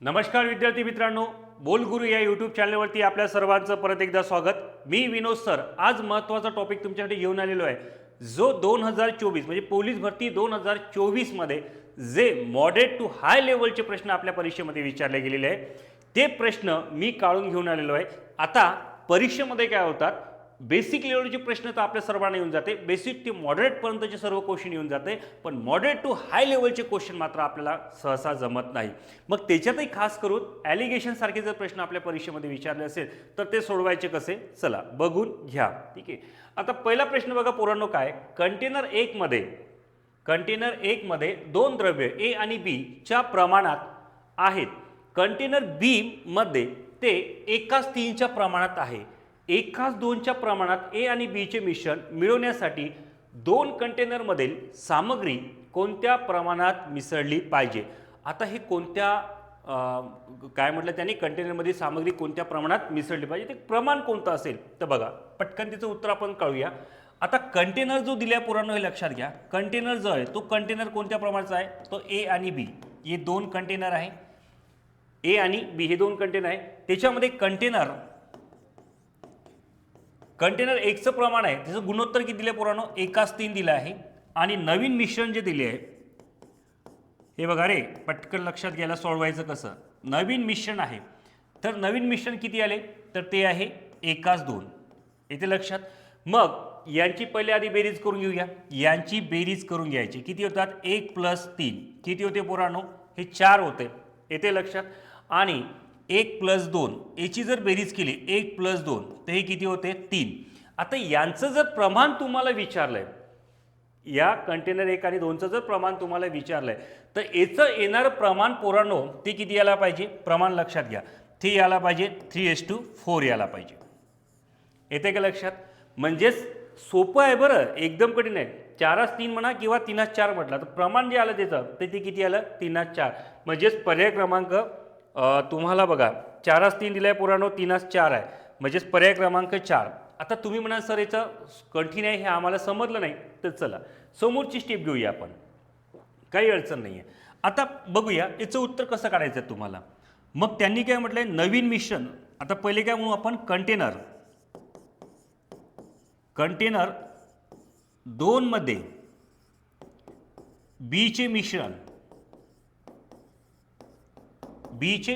नमस्कार विद्यार्थी मित्रांनो, बोलगुरू या यूट्यूब चॅनलवरती आपल्या सर्वांचं परत एकदा स्वागत। मी विनोद सर आज महत्त्वाचा टॉपिक तुमच्यासाठी घेऊन आलेलो आहे, जो 2024 म्हणजे पोलीस भरती 2024 मध्ये जे मॉडरेट टू हाय लेवलचे प्रश्न आपल्या परीक्षेमध्ये विचारले गेलेले आहे, ते प्रश्न मी काढून घेऊन आलेलो आहे। आता परीक्षेमध्ये काय होतात, बेसिक लेवलचे प्रश्न तर आपल्या सर्वांना येऊन जाते, बेसिक ते मॉडरेट पर्यंतचे सर्व क्वेश्चन येऊन जाते, पण मॉडरेट टू हाय लेवलचे क्वेश्चन मात्र आपल्याला सहसा जमत नाही। मग त्याच्यातही खास करून ॲलिगेशन सारखे जर प्रश्न आपल्या परीक्षेमध्ये विचारले असेल तर ते सोडवायचे कसे, चला बघून घ्या। ठीक आहे, आता पहिला प्रश्न बघा पोरांनो, काय कंटेनर 1 मध्ये दोन द्रव्य ए आणि बी च्या प्रमाणात आहेत। कंटेनर बी मध्ये ते एकाच 3च्या प्रमाणात आहे। एकाच 2च्या प्रमाणात ए आणि बी चे मिश्रण मिळवण्यासाठी दोन कंटेनर मधील सामग्री कोणत्या प्रमाणात मिसळली पाहिजे। आता हे कोणत्या काय म्हटलं त्यांनी, कंटेनर मध्ये सामग्री कोणत्या प्रमाणात मिसळली पाहिजे, ते प्रमाण कोणतं असेल तर बघा पटकन त्याचं उत्तर आपण कळूया। आता कंटेनर जो दिल्या पोरांनो हे लक्षात घ्या, कंटेनर जो आहे तो कंटेनर कोणत्या प्रमाणाचा आहे, तो ए आणि बी हे दोन कंटेनर आहे। ए आणि बी हे दोन कंटेनर आहे, त्याच्यामध्ये कंटेनर 1चं प्रमाण आहे, त्याचं गुणोत्तर किती दिले पोरांनो, 1:3 दिलं आहे। आणि नवीन मिश्रण जे दिले आहे हे बघा रे, पटकन लक्षात घ्यायला सोडवायचं कसं। नवीन मिश्रण आहे तर नवीन मिश्रण किती आले, तर ते आहे 1:2, इथे लक्षात। मग यांची पहिले आधी बेरीज करून घेऊया, यांची बेरीज करून घ्यायची, किती होतात 1 + 3 किती होते पोरांनो, हे 4 होते, येते लक्षात। आणि 1 + 2 याची जर बेरीज केली 1 + 2 तर हे किती होते 3। आता यांचं जर प्रमाण तुम्हाला विचारलंय, या कंटेनर 1 आणि 2चं जर प्रमाण तुम्हाला विचारलंय तर याचं येणारं प्रमाण पोरांनो ते किती यायला पाहिजे, प्रमाण लक्षात घ्या, 3 यायला पाहिजे, 3:4 यायला पाहिजे, येते का लक्षात। म्हणजेच सोपं आहे बरं, एकदम कठीण आहे। 4:3 म्हणा किंवा 3:4 म्हटलं तर प्रमाण जे आलं त्याचं ते किती आलं 3:4। म्हणजेच पर्याय क्रमांक तुम्हाला बघा 4:3 दिलाय पोरांनो, 3:4 आहे, म्हणजेच पर्याय क्रमांक 4। आता तुम्ही म्हणा सर याचं कठीण आहे हे आम्हाला समजलं नाही, तर चला समोरची स्टेप घेऊया आपण, काही अडचण नाही आहे। आता बघूया याचं उत्तर कसं काढायचं तुम्हाला। मग त्यांनी काय म्हटलंय, नवीन मिश्रण, आता पहिले काय म्हणू आपण, कंटेनर 2 मध्ये बी चे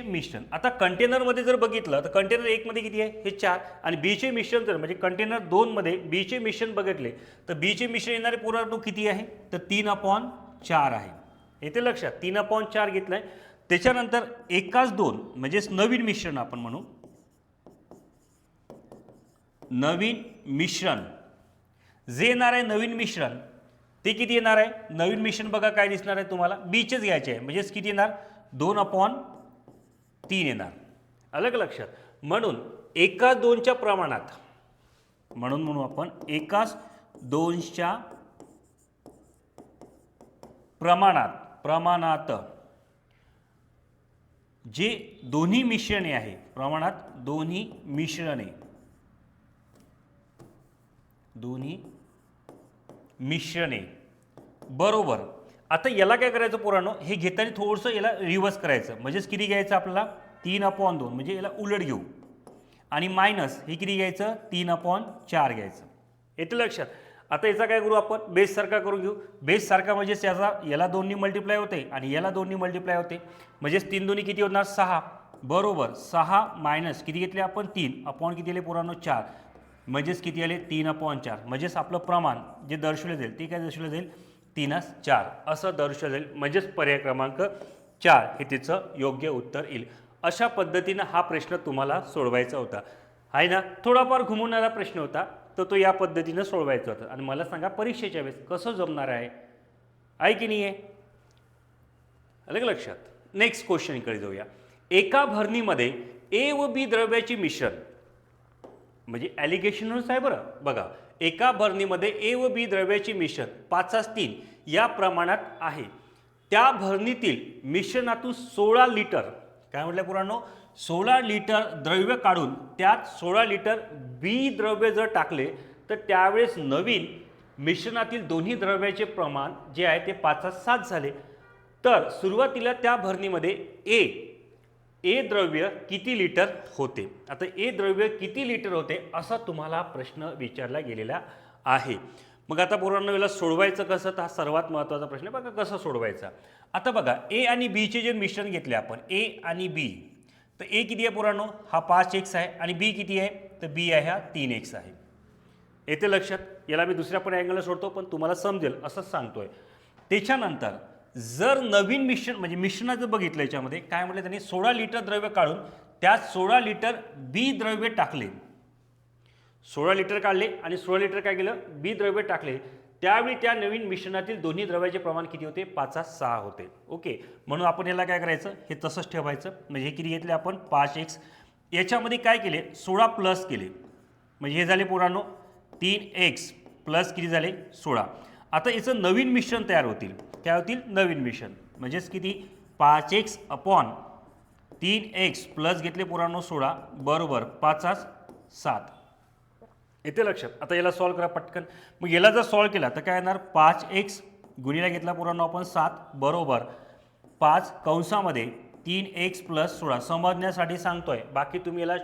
मिश्रण, आता कंटेनर मध्ये जर बघितलं तर कंटेनर 1 मध्ये किती आहे, हे 4, आणि बी चे मिश्रण जर म्हणजे कंटेनर 2 मध्ये बी चे मिश्रण बघितले तर बी चे मिश्रण येणारे पोरांनो किती आहे, तर 3/4 आहे, येते लक्षात। 3/4 घेतलंय, त्याच्यानंतर 1:2 म्हणजेच नवीन मिश्रण आपण म्हणू, नवीन मिश्रण जे येणार आहे नवीन मिश्रण ते किती येणार आहे, नवीन मिश्रण बघा काय दिसणार आहे तुम्हाला, बीचेच घ्यायचे आहे, म्हणजेच किती येणार 2/3 येणार, आलं का लक्षात। म्हणून 1:2च्या प्रमाणात, म्हणून म्हणू आपण 1:2च्या प्रमाणात जे दोन्ही मिश्रणे आहे, प्रमाणात दोन्ही मिश्रणे बरोबर। आता याला काय करायचं पोरांनो, हे घेताना थोडंसं याला रिव्हर्स करायचं, म्हणजेच किती घ्यायचं आपल्याला 3/2, म्हणजे याला उलट घेऊ, आणि मायनस हे किती घ्यायचं 3/4 घ्यायचं, येते लक्षात। आता याचा काय करू आपण, बेस सारखा करून घेऊ, बेस सारखा म्हणजेच याला 2नी मल्टिप्लाय होते आणि याला 2नी मल्टिप्लाय होते, म्हणजेच 3 2 किती होणार 6 बरोबर। 6 मायनस किती घेतले आपण 3 अपॉन किती आले पोरांनो 4, म्हणजेच किती आले 3/4, म्हणजेच आपलं प्रमाण जे दर्शवलं जाईल ते काय दर्शवलं जाईल 3:4 असं दर्शवलं जाईल, म्हणजेच पर्याय क्रमांक 4 हे तिचं योग्य उत्तर येईल। अशा पद्धतीनं हा प्रश्न तुम्हाला सोडवायचा होता, आहे ना। थोडाफार घुमवणारा प्रश्न होता, तर तो या पद्धतीनं सोडवायचा होता, आणि मला सांगा परीक्षेच्या वेळेस कसं जमणार आहे की नाही आहे, आलं का लक्षात। नेक्स्ट क्वेश्चनकडे जाऊया। एका भरणीमध्ये ए व बी द्रव्याचे मिश्रण, म्हणजे ॲलिगेशनच आहे बरं, बघा एका भरणीमध्ये ए व बी द्रव्याचे मिश्रण 5:3 या प्रमाणात आहे। त्या भरणीतील मिश्रणातून 16 लिटर, काय म्हटलं पुराणो, 16 लिटर द्रव्य काढून त्यात 16 लिटर बी द्रव्य जर टाकले तर त्यावेळेस नवीन मिश्रणातील दोन्ही द्रव्याचे प्रमाण जे आहे ते 5:7 झाले। तर सुरुवातीला त्या भरणीमध्ये ए ए द्रव्य किती लिटर होते. आता ए द्रव्य किती लिटर होते असा तुम्हाला प्रश्न विचारला गेलेला आहे. मग आता पोरांनो याला सोडवायचं कसं, तर हा सर्वात महत्त्वाचा प्रश्न आहे. बघा कसं सोडवायचा. आता बघा ए आणि बीचे जे मिश्रण घेतले आपण, ए आणि बी, तर ए किती आहे पोरांनो, हा 5x आहे, आणि बी किती आहे, तर बी आहे हा 3x आहे. येते लक्षात. याला मी दुसऱ्या पण अँगलला सोडतो पण तुम्हाला समजेल असंच सांगतोय. त्याच्यानंतर जर नवीन मिश्रण म्हणजे मिश्रणाचं बघितलं याच्यामध्ये काय म्हटलं त्यांनी, 16 लिटर द्रव्य काढून त्यात 16 लिटर बी द्रव्य टाकले. 16 लिटर काढले आणि 16 लिटर काय केलं, बी द्रव्य टाकले. त्यावेळी त्या नवीन मिश्रणातील दोन्ही द्रव्याचे प्रमाण किती होते, 5:6 होते. ओके, म्हणून आपण याला काय करायचं, हे तसंच ठेवायचं. म्हणजे हे किती घेतले आपण, 5x. याच्यामध्ये काय केले, 16 प्लस केले, म्हणजे हे झाले पोरांनो 3x प्लस किती झाले 16. आता याचं नवीन मिश्रण तयार होतील. काय होतील, नवीन मिश्रण. म्हणजेच किती, 5x अपॉन 3x प्लस घेतले पोरांनो 16 बरोबर 5:7. येते लक्षात. आता याला सॉल्व करा पटकन. मग याला जर सॉल्व केला तर काय येणार, 5x गुणिला घेतला पोरांनो आपण 7 बरोबर 5 कंसामध्ये 3x प्लस 16. समजण्यासाठी सांगतोय, बाकी तुम्ही याला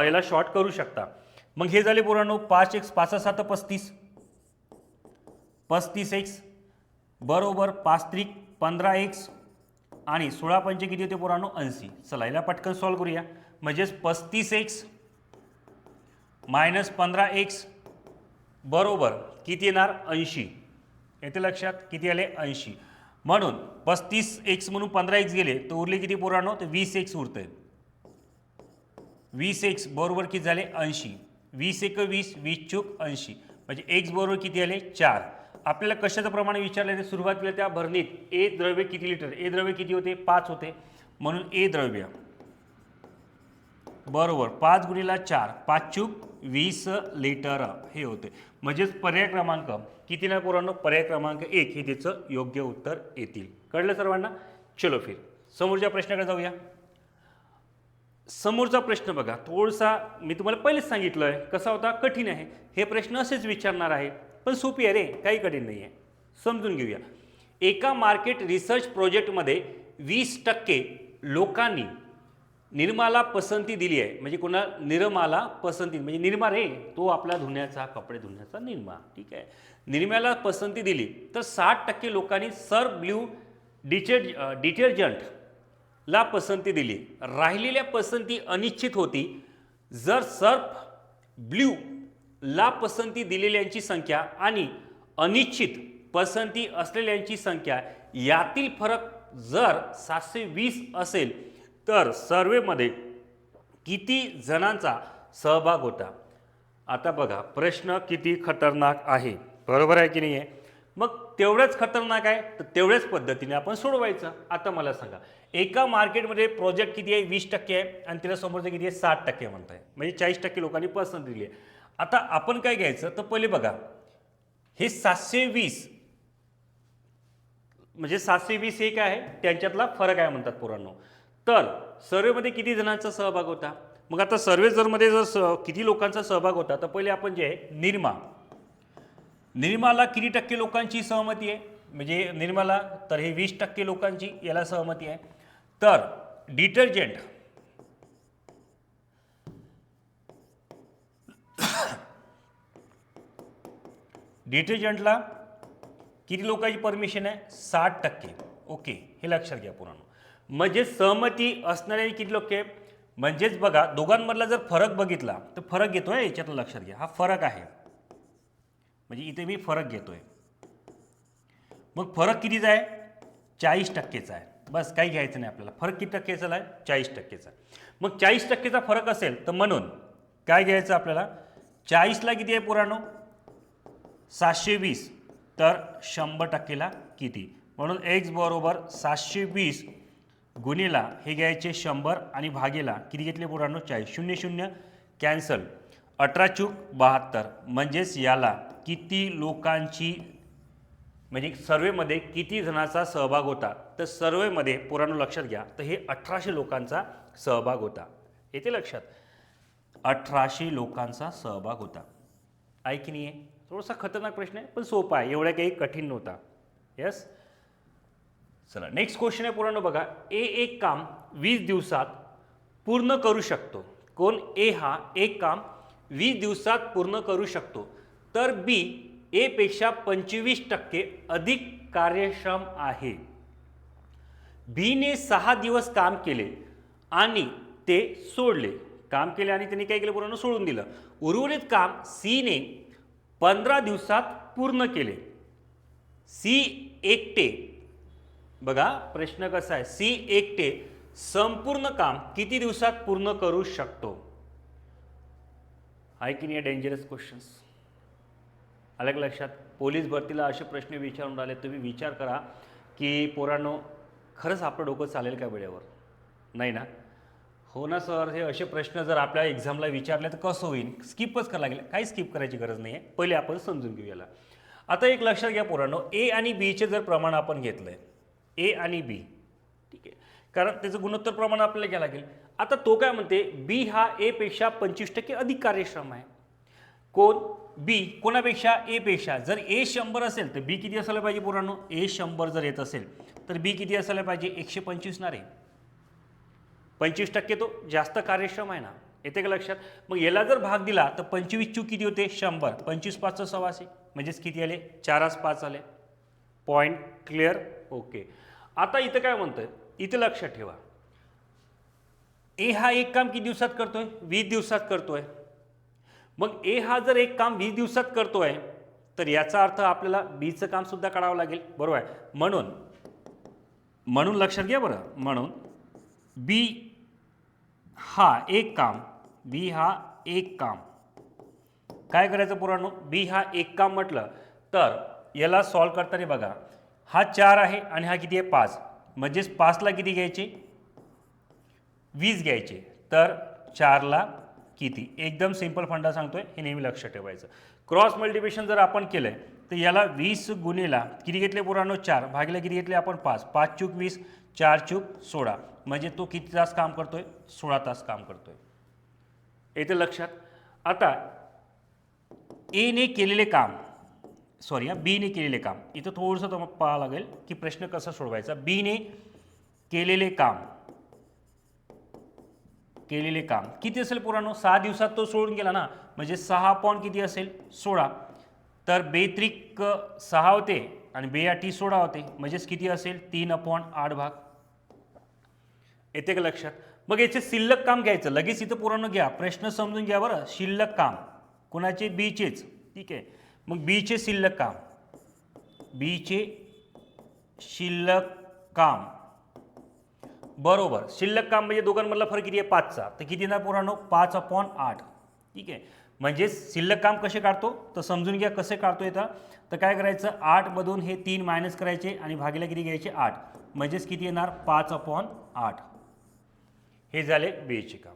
याला शॉर्ट करू शकता. मग हे झाले पोरांनो 5x 5:7 35, 35x बरोबर 5 15x आणि 16 पंचे किती होते पोरांनो 80. चला याला पटकन सॉल्व करूया. म्हणजेच 35x मायनस 15x बरोबर किती येणार 80. येते लक्षात, किती आले 80. म्हणून 35x म्हणून 15x गेले तर उरले किती पोरांनो, तर 20x उरतंय. 20x बरोबर किती झाले 80. 20 × 20 20 चूक 80. म्हणजे x बरोबर किती आले 4. आपल्याला कशाचं प्रमाण विचारले, सुरुवातीला त्या भरणीत ए द्रव्य किती लिटर, ए द्रव्य किती होते 5 होते. म्हणून ए द्रव्य बरोबर 5 गुणिला 4 5 चूक 20 लिटर हे होते. म्हणजेच पर्याय क्रमांक किती ना पोरांनो, पर्याय क्रमांक 1 हे त्याचं योग्य उत्तर येतील. कळलं सर्वांना. चलो फिर समोरच्या प्रश्नाकडे जाऊया. समोरचा प्रश्न बघा, थोडासा मी तुम्हाला पहिलेच सांगितलंय कसा होता, कठीण आहे. हे प्रश्न असेच विचारणार आहे पण सोपी आहे रे, काही कठीण नाही आहे. समजून घेऊया. एका मार्केट रिसर्च प्रोजेक्टमध्ये 20% लोकांनी निर्माला पसंती दिली आहे. म्हणजे कोणा, निर्माला पसंती, म्हणजे निर्मा रे, तो आपला धुण्याचा, कपडे धुण्याचा निर्मा, ठीक आहे. निर्म्याला पसंती दिली तर 60% लोकांनी सर्फ ब्ल्यू डिटर्जंटला पसंती दिली. राहिलेल्या पसंती अनिश्चित होती. जर सर्फ ब्ल्यू ला पसंती दिलेल्यांची संख्या आणि अनिश्चित पसंती असलेल्यांची संख्या यातील फरक जर 720 असेल तर सर्वेमध्ये किती जणांचा सहभाग होता. आता बघा प्रश्न किती खतरनाक आहे, बरोबर आहे की नाही आहे. मग तेवढंच खतरनाक आहे तर तेवढ्याच पद्धतीने आपण सोडवायचं. आता मला सांगा, एका मार्केटमध्ये प्रोजेक्ट किती आहे 20% आहे आणि तिला समोरचं किती आहे 60% म्हणताय, म्हणजे 40% लोकांनी पसंती दिली आहे. आता आपण काय घ्यायचं, तर पहिले बघा हे 720 म्हणजे 720 हे काय आहे, त्यांच्यातला फरक आहे म्हणतात पोरांनो. तर सर्वेमध्ये किती जणांचा सहभाग होता. मग आता सर्वे जरमध्ये जर किती लोकांचा सहभाग होता, तर पहिले आपण जे आहे निर्माला किती टक्के लोकांची सहमती आहे, म्हणजे निर्माला तर हे 20% लोकांची याला सहमती आहे. तर डिटर्जंटला किती लोकांची परमिशन आहे 60%. ओके, हे लक्षात घ्या पोरांनो. म्हणजे सहमती असणारे किती लोक आहे, म्हणजेच बघा दोघांमधला जर फरक बघितला तर फरक घेतोय याच्यातलं लक्षात घ्या, हा फरक आहे. म्हणजे इथे मी फरक घेतोय. मग फरक कितीचा आहे 40%चा आहे. बस काही घ्यायचं नाही आपल्याला. फरक किती टक्केचा आहे 40%चा. मग 40%चा फरक असेल तर म्हणून काय घ्यायचं आपल्याला, 40ला किती आहे पोरांनो 720 तर 100%ला किती, म्हणून x बरोबर 720 गुणिला हे घ्यायचे 100 आणि भागेला किती घेतले पोरांनो 40. 0 0 कॅन्सल, 18 चूक 72. म्हणजेच याला किती लोकांची, म्हणजे सर्वेमध्ये किती जणांचा सहभाग होता, तर सर्वेमध्ये पोरांनो लक्षात घ्या, तर हे 1800 लोकांचा सहभाग होता. येते लक्षात, 1800 लोकांचा सहभाग होता. आहे की नाही आहे. थोडासा खतरनाक प्रश्न आहे पण सोपा आहे, एवढा काही कठीण नव्हता. यस, चला नेक्स्ट क्वेश्चन आहे पोरांनो बघा, ए एक काम 20 दिवसात पूर्ण करू शकतो. कोण? ए हा एक काम 20 दिवसात पूर्ण करू शकतो, तर बी ए पेक्षा 25% अधिक कार्यक्षम आहे. बीने 6 दिवस काम केले आणि ते सोडले. काम केले आणि त्यांनी काय केलं पोरांनो? सोडून दिलं. उर्वरित काम सीने 15 दिवसात पूर्ण केले. सी एकटे, बघा प्रश्न कसा आहे, सी एकटे संपूर्ण काम किती दिवसात पूर्ण करू शकतो? आहे की नाही डेंजरस क्वेश्चन्स? अलग लक्षात. पोलीस भरतीला असे प्रश्न विचारून राहिले, तुम्ही विचार करा की पोरांनो खरंच आपलं डोकं चालेल का वेळेवर? नाही ना? हो ना सर, हे असे प्रश्न जर आपल्या एक्झामला विचारले तर कसं होईल? स्किपच करायला लागेल. काही स्किप करायची गरज नाही आहे, पहिले आपण समजून घेऊ याला. आता एक लक्षात घ्या पोरांनो, ए आणि बीचे जर प्रमाण आपण घेतलंय, ए आणि बी, ठीक आहे, कारण त्याचं गुणोत्तर प्रमाण आपल्याला घ्यायला लागेल. आता तो काय म्हणते, बी हा ए पेक्षा 25% अधिक कार्यक्षम आहे. कोण? बी कोणापेक्षा? ए पेक्षा. जर ए 100 असेल तर बी किती असायला पाहिजे पोरांनो? ए 100 जर येत असेल तर बी किती असायला पाहिजे? 125 ना रे. 25% तो जास्त कार्यक्षम आहे ना, येते का लक्षात? मग याला जर भाग दिला तर 25 चूक किती होते? 100. 25 5 6 म्हणजेच किती आले? 4 5 आले. Point clear? ओके. आता इथं काय म्हणतंय, इथं लक्षात ठेवा, ए हा एक काम किती दिवसात करतोय? 20 दिवसात करतोय. मग ए हा जर एक काम 20 दिवसात करतोय तर याचा अर्थ आपल्याला बीचं काम सुद्धा काढावं लागेल, बरोबर आहे? म्हणून लक्षात घ्या बरं, म्हणून बी हा एक काम, बी हा एक काम काय करायचं पोरांनो? बी हा एक काम म्हटलं तर याला सॉल्व करताना बघा, हा 4 आहे आणि हा किती आहे? 5. म्हणजेच 5ला किती घ्यायचे? 20 घ्यायचे. तर 4ला किती? एकदम सिंपल फंडा सांगतोय, हे नेहमी लक्षात ठेवायचं. क्रॉस मल्टिप्लिकेशन जर आपण केलंय तर याला 20 गुणिला किती घेतले पोरांनो? 4 भागिले किती घेतले आपण? 5. 5 चूक 20, 4 चूक 16, म्हणजे तो किती तास काम करतोय? 16 तास काम करतोय. येते लक्षात? आता एने केलेले काम, सॉरी बीने केलेले काम, इथं थोडंसं तुम्हाला पाहावं लागेल की प्रश्न कसा सोडवायचा. बीने केलेले काम किती असेल पोरांनो? 6 दिवसात तो सोडून गेला ना, म्हणजे 6 पॉईंट किती असेल? 16. तर बेत्रिक 6 होते आणि बेआठी 16 होते, म्हणजेच किती असेल? 3/8 भाग. येते का लक्षात? मग याचे शिल्लक काम घ्यायचं. लगेच इथं पोरांनो घ्या, प्रश्न समजून घ्या बरं. शिल्लक काम कोणाचे? बीचेच, ठीक आहे. मग बीचे शिल्लक काम, बीचे शिल्लक काम बरोबर. शिल्लक काम म्हणजे दोघांमधला फरक किती आहे? 5चा. तर किती ना पोरांनो? 5/8, ठीक आहे. म्हणजे शिल्लक काम कसे काढतो तर समजून घ्या कसे काढतो इथं. तर काय करायचं, 8 मधून हे 3 मायनस करायचे आणि भागीला किती घ्यायचे? 8, म्हणजेच किती येणार? 5/8. हे झाले बीचे काम.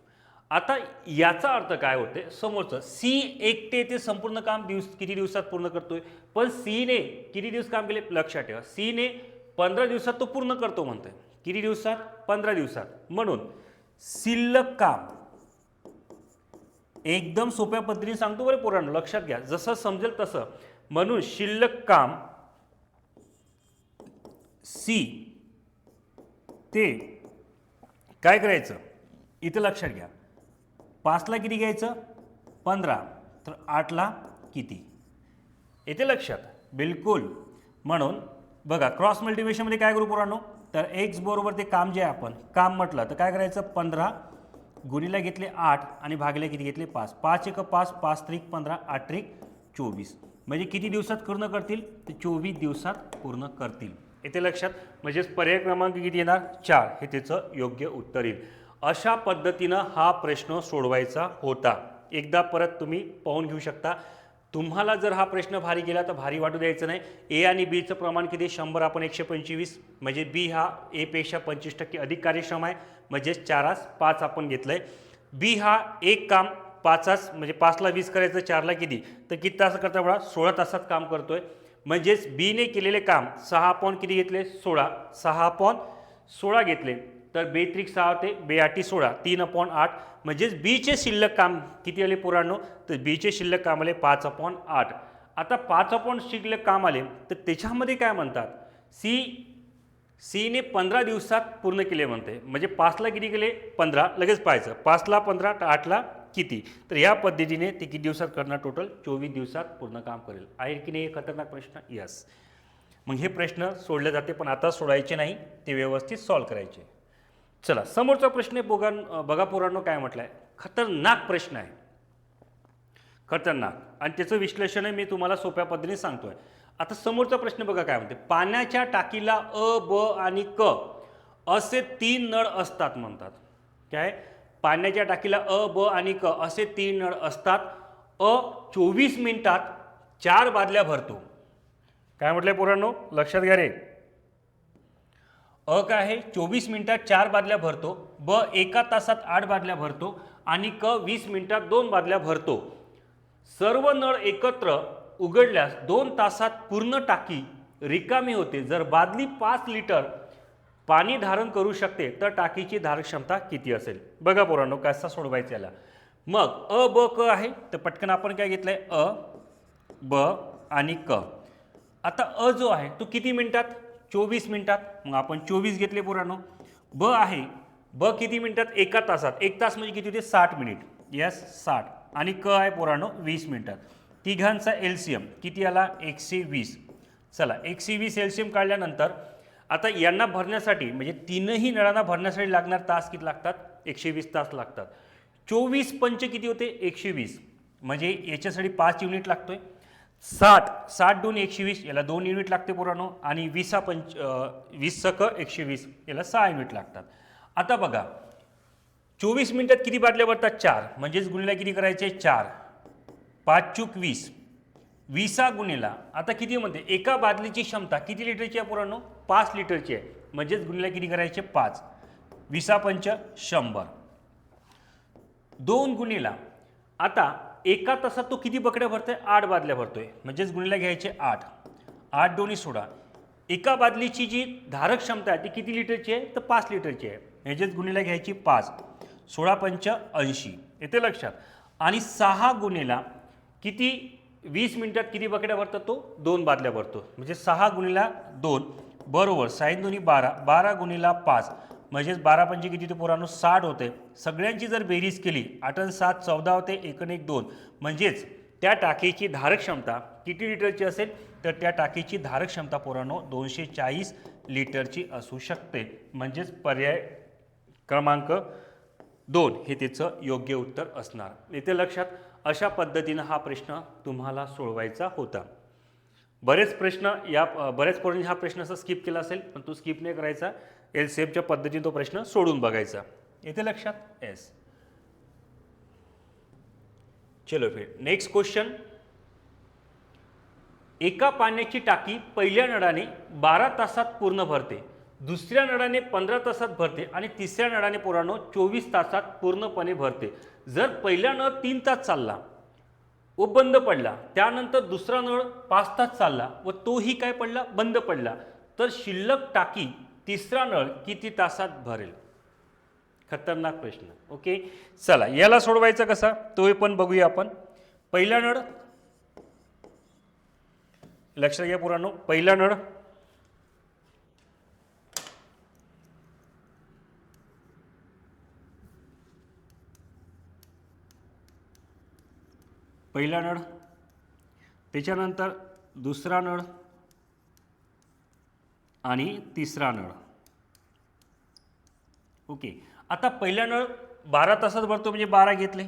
आता याचा अर्थ काय होते समोरचं, सी एकटे ते संपूर्ण काम किती दिवसात पूर्ण करतोय, पण सीने किती दिवस काम केले? लक्षात ठेवा, सीने 15 दिवसात तो पूर्ण करतो म्हणतोय. किती दिवसात? 15 दिवसात. म्हणून शिल्लक काम एकदम सोप्या पद्धतीने सांगतो बरं पोरांनो, लक्षात घ्या, जसं समजेल तसं. म्हणून शिल्लक काम सी ते काय करायचं इथं लक्षात घ्या, 5ला किती घ्यायचं? 15. तर 8ला किती? येते लक्षात? बिलकुल. म्हणून बघा क्रॉस मल्टिप्लिकेशनमध्ये काय करू पोरांनो, तर एक्स बरोबर ते काम जे आहे आपण काम म्हटलं तर काय करायचं? 15 गुणीला घेतले 8 आणि भागिले किती घेतले? 5. 5 1 5, 5 त्रिक 15, 8 त्रिक 24, म्हणजे किती दिवसात पूर्ण करतील? ते 24 दिवसात पूर्ण करतील. येते लक्षात? म्हणजेच पर्याय क्रमांक किती येणार? 4 हे त्याचं योग्य उत्तर येईल. अशा पद्धतीनं हा प्रश्न सोडवायचा होता. एकदा परत तुम्ही पाहून घेऊ शकता. तुम्हाला जर हा प्रश्न भारी गेला तर भारी वाटू द्यायचं नाही. ए आणि बीचं प्रमाण किती? 100 आपण 125, म्हणजे बी हा ए पेक्षा 25% अधिक कार्यक्षम आहे, म्हणजेच 4/5 आपण घेतलंय. बी हा एक काम 5 म्हणजे 5ला 20 करायचं, 4ला किती? तर किती तास करता बघा? 16 तासात काम करतोय. म्हणजेच बीने केलेले काम 6 किती घेतले? 16. 6/16 घेतले, तर बेत्रिक 6 होते, बेआठी 16, 3/8, म्हणजेच बीचे शिल्लक काम किती आले पोरांनो? तर बीचे शिल्लक काम आले 5/8. आता 5 शिल्लक काम आले तर त्याच्यामध्ये काय म्हणतात? सी सीने 15 दिवसात पूर्ण केले म्हणते, म्हणजे 5ला किती केले 15, लगेच पाहायचं 5ला 15 तर 8ला किती. तर या पद्धतीने ते किती दिवसात करणार, टोटल 24 दिवसात पूर्ण काम करेल. आहे की नाही खतरनाक प्रश्न. यस. मग हे प्रश्न सोडले जाते, पण आता सोडायचे नाही, ते व्यवस्थित सॉल्व करायचे. चला समोरचा प्रश्न बघा पोरांनो काय म्हटलं आहे. खतरनाक प्रश्न आहे, खतरनाक, आणि त्याचं विश्लेषण मी तुम्हाला सोप्या पद्धतीने सांगतोय. आता समोरचा प्रश्न बघा काय म्हणते. पाण्याच्या टाकीला अ, ब आणि क असे 3 नळ असतात म्हणतात. काय, पाण्याच्या टाकीला अ, ब आणि क असे 3 नळ असतात. 24 मिनिटात 4 बादल्या भरतो. काय म्हटलंय पोरांनो, लक्षात घ्या रे. काय आहे 24 मिनिटात 4 बादल्या भरतो. ब 1 तासात 8 बादल्या भरतो. आणि क 20 मिनिटात 2 बादल्या भरतो. सर्व नळ एकत्र उघडल्यास 2 तासात पूर्ण टाकी रिकामी होते. जर बादली 5 लिटर पाणी धारण करू शकते तर टाकीची धारक क्षमता किती असेल. बघा पोरांनो कसा सोडवायचं याला. मग अ, ब, क आहे, तर पटकन आपण काय घेतलंय अ, ब आणि क. आता अ जो आहे तो किती मिनिटात, 24 मिनिटात. मग आपण 24 घेतले पोरांनो. ब आहे, ब किती मिनिटात, 1 तासात. 1 तास म्हणजे किती होते 60 मिनिट. यस 60. आणि क आहे पोरांनो 20 मिनिटात. तिघांचा एलसीएम किती आला 120. चला 120 एलसीएम काढल्यानंतर आता यांना भरण्यासाठी म्हणजे तीनही नळांना भरण्यासाठी लागणार तास किती लागतात, 120 तास लागतात. 24 पंच किती होते 120, म्हणजे याच्यासाठी 5 युनिट लागतोय. 60 2 120 याला 2 युनिट लागते पोरांनो. आणि 20 सक 120 याला 6 युनिट लागतात. आता बघा 24 मिनिटात किती बाटल्या भरतात 4, म्हणजेच गुणिला किती करायचे 4, 5 चूक 20, 20 गुणिला आता किती म्हणते एका बादलीची क्षमता किती लिटरची आहे पोरांनो, 5 लिटरची आहे. म्हणजेच गुणिला किती करायचे 5, 20 पंच 100. 2 गुणिला आता 1 तासात तो किती बकड्या भरतोय 8 बादल्या भरतोय. म्हणजेच गुणिला घ्यायचे 8, 8 दोन्ही 16. एका बादलीची जी धारक क्षमता आहे ती किती लिटरची आहे तर 5 लिटरची आहे. म्हणजेच गुणिला घ्यायची 5, 16 पंच 80. येते लक्षात. आणि 6 गुणिला किती 20 मिनिटात किती बकड्या भरतात तो 2 बादल्या भरतो. म्हणजे 6 गुणिला 2 बरोबर 6 दोन्ही 12, 12 गुणिला 5 म्हणजेच 12 पंचे किती ते पोरांनो 60 होते. सगळ्यांची जर बेरीज केली 8 आणि 7 14 होते, 1 आणि 1 2. म्हणजेच त्या टाकीची धारक क्षमता किती लिटरची असेल तर त्या टाकीची धारक क्षमता पोरांनो 240 लिटरची असू शकते. म्हणजेच पर्याय क्रमांक 2 हे त्याचं योग्य उत्तर असणार. येते लक्षात. अशा पद्धतीनं हा प्रश्न तुम्हाला सोडवायचा होता. बरेच पोरांनी हा प्रश्न असा स्किप केला असेल, पण तो स्किप नाही करायचा, एलसीएमच्या पद्धतीने तो प्रश्न सोडून बघायचा. येते लक्षात. येस. चलो फिर नेक्स्ट क्वेश्चन. एका पाण्याची टाकी पहिल्या नळाने 12 तासात पूर्ण भरते, दुसऱ्या नळाने 15 तासात भरते आणि तिसऱ्या नळाने पोरांनो 24 तासात पूर्णपणे भरते. जर पहिला नळ 3 तास चालला व बंद पडला, त्यानंतर दुसरा नळ 5 तास चालला व तोही काय पडला बंद पडला, तर शिल्लक टाकी तिसरा नळ किती तासात भरेल. खतरनाक प्रश्न. ओके चला याला सोडवायचा कसा तो पण बघूया आपण. पहिला नळ लक्षात घ्या पोरांनो. पहिला नळ त्याच्यानंतर दुसरा नळ आणि तिसरा नळ. ओके आता पहिला नळ 12 तासात भरतो म्हणजे 12 घेतले.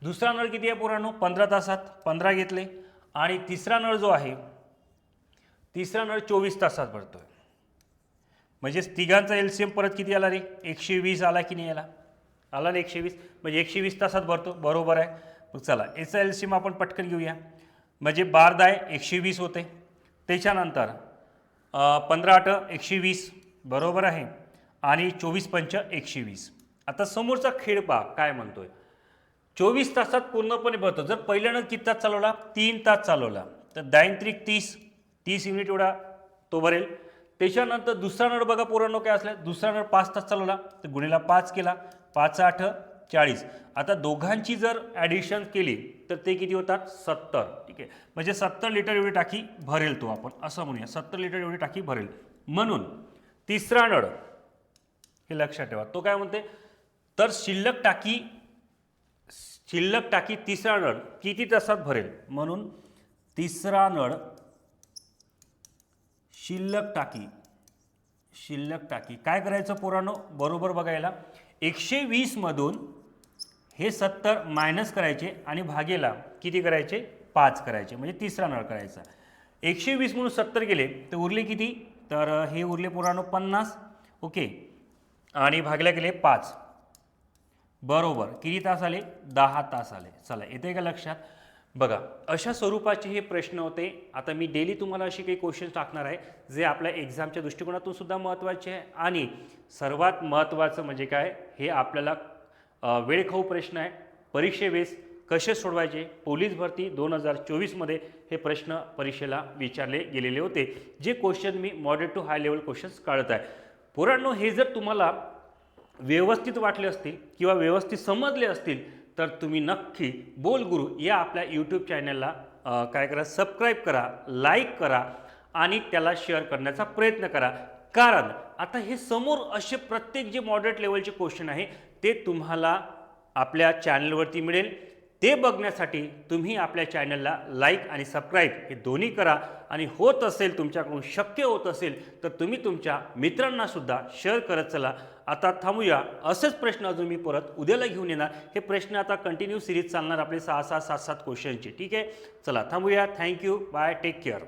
दुसरा नळ किती आहे पोरांनो 15 तासात 15 घेतले. आणि तिसरा नळ जो आहे तिसरा नळ 24 तासात भरतोय. म्हणजेच तिघांचा एलसीएम परत किती आला रे 120 आला की नाही आला ना 120. म्हणजे 120 तासात भरतो बरोबर आहे. मग चला याचा एलसीएम आपण पटकन घेऊया. म्हणजे 12 10 120 होते. त्याच्यानंतर 15 8 120 बरोबर आहे. आणि 24 पंच 120. आता समोरचा खेळ पहा काय म्हणतोय. 24 तासात पूर्णपणे भरतो. जर पहिल्या नळ किती तास चालवला 3 तास चालवला तर 10 त्रिक 30 युनिट एवढा तो भरेल. त्याच्यानंतर दुसरा नळ बघा पोरांनो काय असला, दुसरा नळ 5 तास चालवला तर गुणिला 5 केला, 5 8 40. आता दोघांची जर ॲडिशन केली तर ते किती होतात 70. ठीक आहे. म्हणजे 70 लिटर एवढी टाकी भरेल तो आपण असं म्हणूया 70 लिटर एवढी टाकी भरेल. म्हणून तिसरा नळ, हे लक्षात ठेवा. तो काय म्हणते, तर शिल्लक टाकी तिसरा नळ किती तासात भरेल. म्हणून तिसरा नळ शिल्लक टाकी काय करायचं पोरांनो, बरोबर बघायला 120 मधून हे 70 मायनस करायचे आणि भागेला किती करायचे, 5 करायचे, म्हणजे तिसरा नळ करायचा. 120 म्हणून 70 गेले तर उरले किती, तर हे उरले पोरांनो 50. ओके, आणि भागल्या गेले 5, बरोबर किती तास आले, 10 तास आले. चला, येते का लक्षात. बघा, अशा स्वरूपाचे हे प्रश्न होते. आता मी डेली तुम्हाला असे काही क्वेश्चन्स टाकणार आहे जे आपल्या एक्झामच्या दृष्टिकोनातून सुद्धा महत्त्वाचे आहे, आणि सर्वात महत्त्वाचं म्हणजे काय, हे आपल्याला वेळखाऊ प्रश्न आहे. परीक्षेवेळेस कसे सोडवायचे, पोलीस भरती 2024मध्ये हे प्रश्न परीक्षेला विचारले गेलेले होते. जे क्वेश्चन मी moderate to high level questions काढत आहे. पोरांनो, हे जर तुम्हाला व्यवस्थित वाटले असतील किंवा व्यवस्थित समजले असतील तर तुम्ही नक्की बोल गुरु या आपल्या यूट्यूब चॅनलला काय करा, सबस्क्राईब करा, लाईक करा आणि त्याला शेअर करण्याचा प्रयत्न करा. कारण आता हे समोर असे प्रत्येक जे मॉडरेट लेवलचे क्वेश्चन आहे ते तुम्हाला आपल्या चॅनलवरती मिळेल. ते बघण्यासाठी तुम्ही आपल्या चॅनलला लाईक आणि सबस्क्राईब हे दोन्ही करा, आणि होत असेल तुमच्याकडून, शक्य होत असेल तर तुम्ही तुमच्या मित्रांना सुद्धा शेअर करत चला. आता थांबूया, असेच प्रश्न अजून मी परत उद्याला घेऊन येणार. हे प्रश्न आता कंटिन्यू सिरीज चालणार आपले 6-6, 7-7 क्वेश्चनचे. ठीक आहे, चला थांबूया. Thank you, bye, take care.